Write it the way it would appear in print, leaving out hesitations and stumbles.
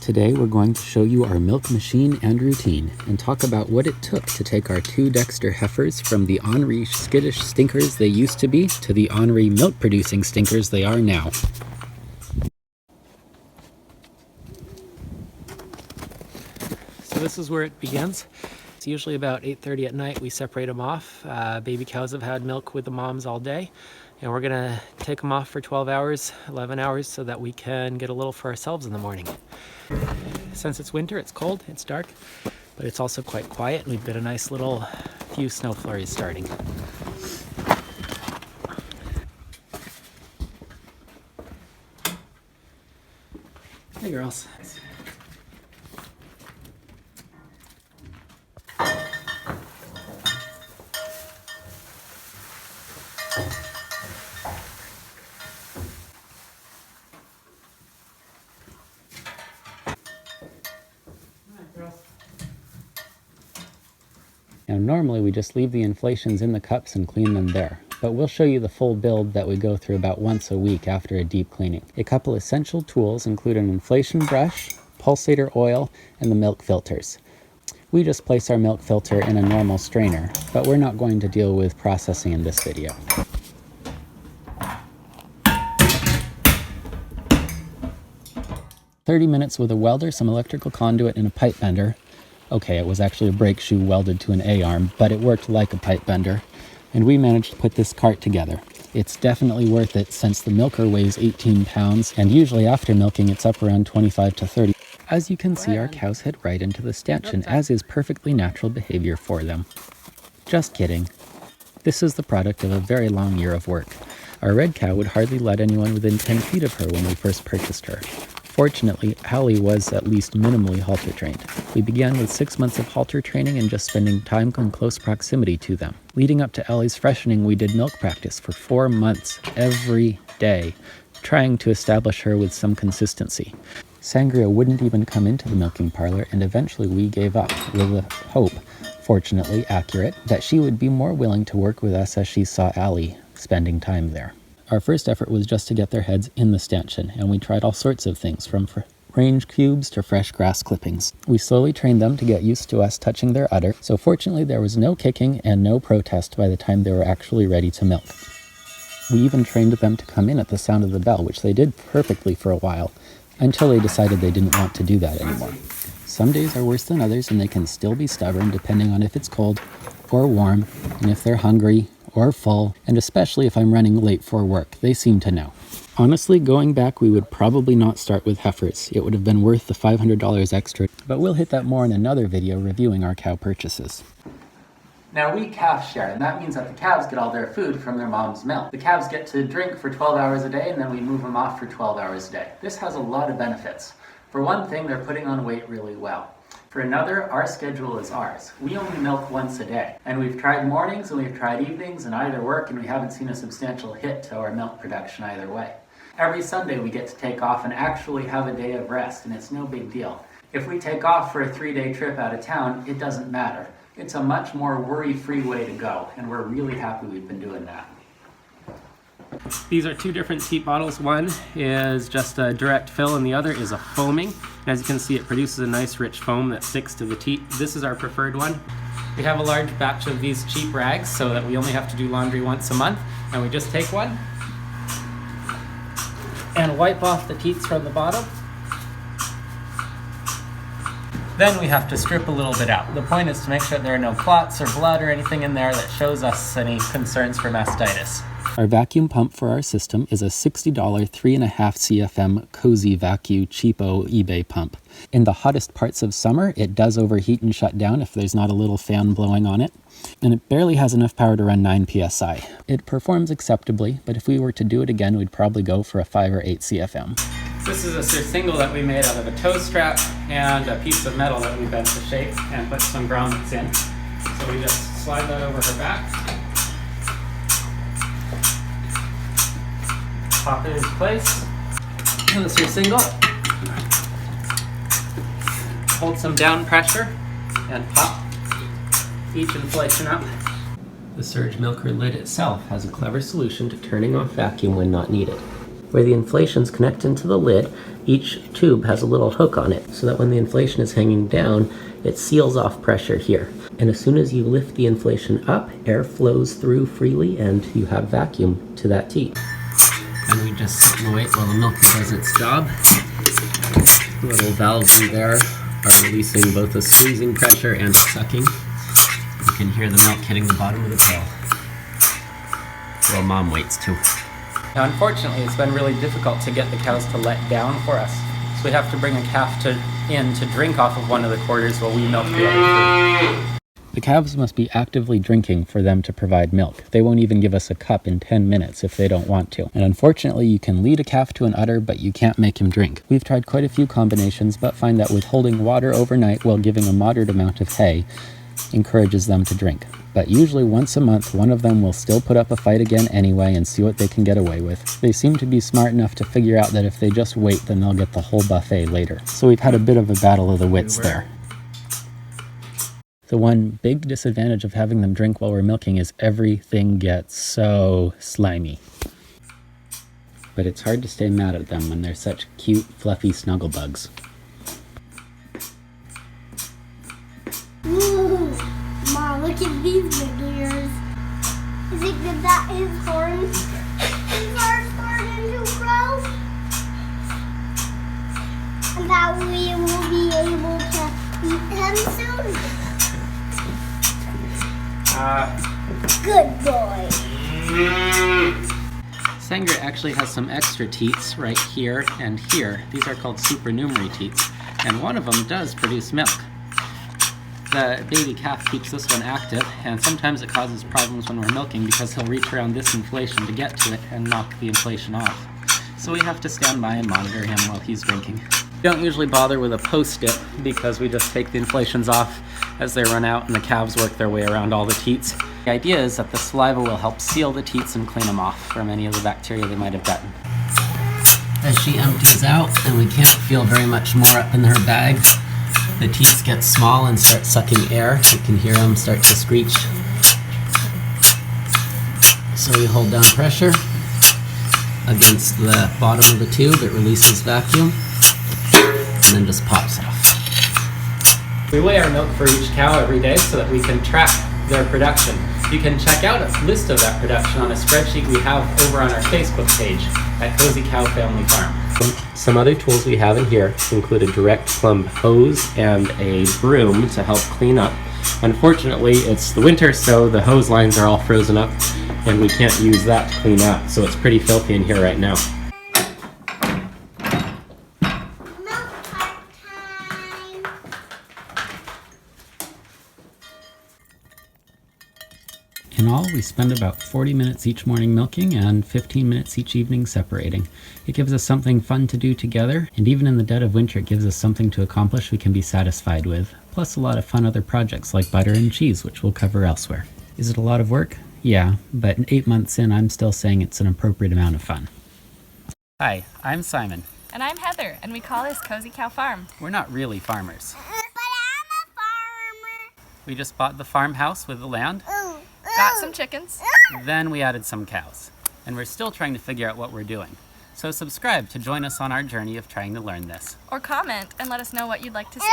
Today we're going to show you our milk machine and routine and talk about what it took to take our two Dexter heifers from the ornery, skittish stinkers they used to be to the ornery milk-producing stinkers they are now. So this is where it begins. It's usually about 8:30 at night. We separate them off. Baby cows have had milk with the moms all day, and we're gonna take them off for 12 hours, 11 hours, so that we can get a little for ourselves in the morning. Since it's winter, it's cold, it's dark, but it's also quite quiet, and we've got a nice little few snow flurries starting. Hey girls. Now normally we just leave the inflations in the cups and clean them there, but we'll show you the full build that we go through about once a week after a deep cleaning. A couple essential tools include an inflation brush, pulsator oil, and the milk filters. We just place our milk filter in a normal strainer, but we're not going to deal with processing in this video. "30 minutes with a welder, some electrical conduit, and a pipe bender." Okay, it was actually a brake shoe welded to an A-arm, but it worked like a pipe bender, and we managed to put this cart together. It's definitely worth it since the milker weighs 18 pounds, and usually after milking it's up around 25 to 30. As you can see, our cows head right into the stanchion, as is perfectly natural behavior for them. Just kidding. This is the product of a very long year of work. Our red cow would hardly let anyone within 10 feet of her when we first purchased her. Fortunately, Allie was at least minimally halter trained. We began with 6 months of halter training and just spending time in close proximity to them. Leading up to Allie's freshening, we did milk practice for 4 months, every day, trying to establish her with some consistency. Sangria wouldn't even come into the milking parlor, and eventually we gave up, with the hope, fortunately accurate, that she would be more willing to work with us as she saw Allie spending time there. Our first effort was just to get their heads in the stanchion, and we tried all sorts of things, from range cubes to fresh grass clippings. We slowly trained them to get used to us touching their udder, so fortunately there was no kicking and no protest by the time they were actually ready to milk. We even trained them to come in at the sound of the bell, which they did perfectly for a while, until they decided they didn't want to do that anymore. Some days are worse than others, and they can still be stubborn depending on if it's cold or warm, and if they're hungry or full, and especially if I'm running late for work. They seem to know. Honestly, going back, we would probably not start with heifers. It would have been worth the $500 extra, but we'll hit that more in another video reviewing our cow purchases. Now we calf share, and that means that the calves get all their food from their mom's milk. The calves get to drink for 12 hours a day, and then we move them off for 12 hours a day. This has a lot of benefits. For one thing, they're putting on weight really well. For another, our schedule is ours. We only milk once a day, and we've tried mornings and we've tried evenings, and either work, and we haven't seen a substantial hit to our milk production either way. Every Sunday we get to take off and actually have a day of rest, and it's no big deal. If we take off for a 3-day trip out of town, it doesn't matter. It's a much more worry-free way to go, and we're really happy we've been doing that. These are two different teat bottles. One is just a direct fill and the other is a foaming. And as you can see, it produces a nice rich foam that sticks to the teat. This is our preferred one. We have a large batch of these cheap rags so that we only have to do laundry once a month. And we just take one and wipe off the teats from the bottom. Then we have to strip a little bit out. The point is to make sure there are no clots or blood or anything in there that shows us any concerns for mastitis. Our vacuum pump for our system is a $60 3.5 CFM Cozy Vacuum cheapo eBay pump. In the hottest parts of summer, it does overheat and shut down if there's not a little fan blowing on it, and it barely has enough power to run 9 PSI. It performs acceptably, but if we were to do it again, we'd probably go for a 5 or 8 CFM. This is a surcingle that we made out of a toe strap and a piece of metal that we bent to shape and put some grommets in. So we just slide that over her back, pop it into place, and the surcingle, hold some down pressure, and pop each inflation up. The surge milker lid itself has a clever solution to turning off vacuum when not needed. Where the inflations connect into the lid, each tube has a little hook on it, so that when the inflation is hanging down, it seals off pressure here. And as soon as you lift the inflation up, air flows through freely and you have vacuum to that teat. And we just sit and wait while the milk does its job. The little valves in there are releasing both a squeezing pressure and a sucking. You can hear the milk hitting the bottom of the pail. Well, Mom waits too. Now, unfortunately, it's been really difficult to get the cows to let down for us. So we have to bring a calf in to drink off of one of the quarters while we milk the other three. The calves must be actively drinking for them to provide milk. They won't even give us a cup in 10 minutes if they don't want to. And unfortunately, you can lead a calf to an udder, but you can't make him drink. We've tried quite a few combinations, but find that withholding water overnight while giving a moderate amount of hay encourages them to drink. But usually once a month, one of them will still put up a fight again anyway and see what they can get away with. They seem to be smart enough to figure out that if they just wait, then they'll get the whole buffet later. So we've had a bit of a battle of the wits there. The one big disadvantage of having them drink while we're milking is everything gets so slimy. But it's hard to stay mad at them when they're such cute, fluffy snuggle bugs. Ooh, Mom, look at these big ears. Is it good that his horns are starting to grow? And that we will be able to eat them soon? Good boy. Sanger actually has some extra teats right here and here. These are called supernumerary teats, and one of them does produce milk. The baby calf keeps this one active, and sometimes it causes problems when we're milking because he'll reach around this inflation to get to it and knock the inflation off. So we have to stand by and monitor him while he's drinking. We don't usually bother with a post-it because we just take the inflations off as they run out and the calves work their way around all the teats. The idea is that the saliva will help seal the teats and clean them off from any of the bacteria they might have gotten. As she empties out and we can't feel very much more up in her bag, the teats get small and start sucking air. You can hear them start to screech. So we hold down pressure against the bottom of the tube. It releases vacuum and then just pops it off. We weigh our milk for each cow every day so that we can track their production. You can check out a list of that production on a spreadsheet we have over on our Facebook page at Cozy Cow Family Farm. Some other tools we have in here include a direct plumb hose and a broom to help clean up. Unfortunately, it's the winter, so the hose lines are all frozen up and we can't use that to clean up, so it's pretty filthy in here right now. In all, we spend about 40 minutes each morning milking and 15 minutes each evening separating. It gives us something fun to do together, and even in the dead of winter it gives us something to accomplish we can be satisfied with, plus a lot of fun other projects like butter and cheese, which we'll cover elsewhere. Is it a lot of work? Yeah, but 8 months in, I'm still saying it's an appropriate amount of fun. Hi, I'm Simon. And I'm Heather, and we call this Cozy Cow Farm. We're not really farmers. But I'm a farmer. We just bought the farmhouse with the land. Got some chickens. Then we added some cows, and we're still trying to figure out what we're doing. So subscribe to join us on our journey of trying to learn this. Or comment and let us know what you'd like to see.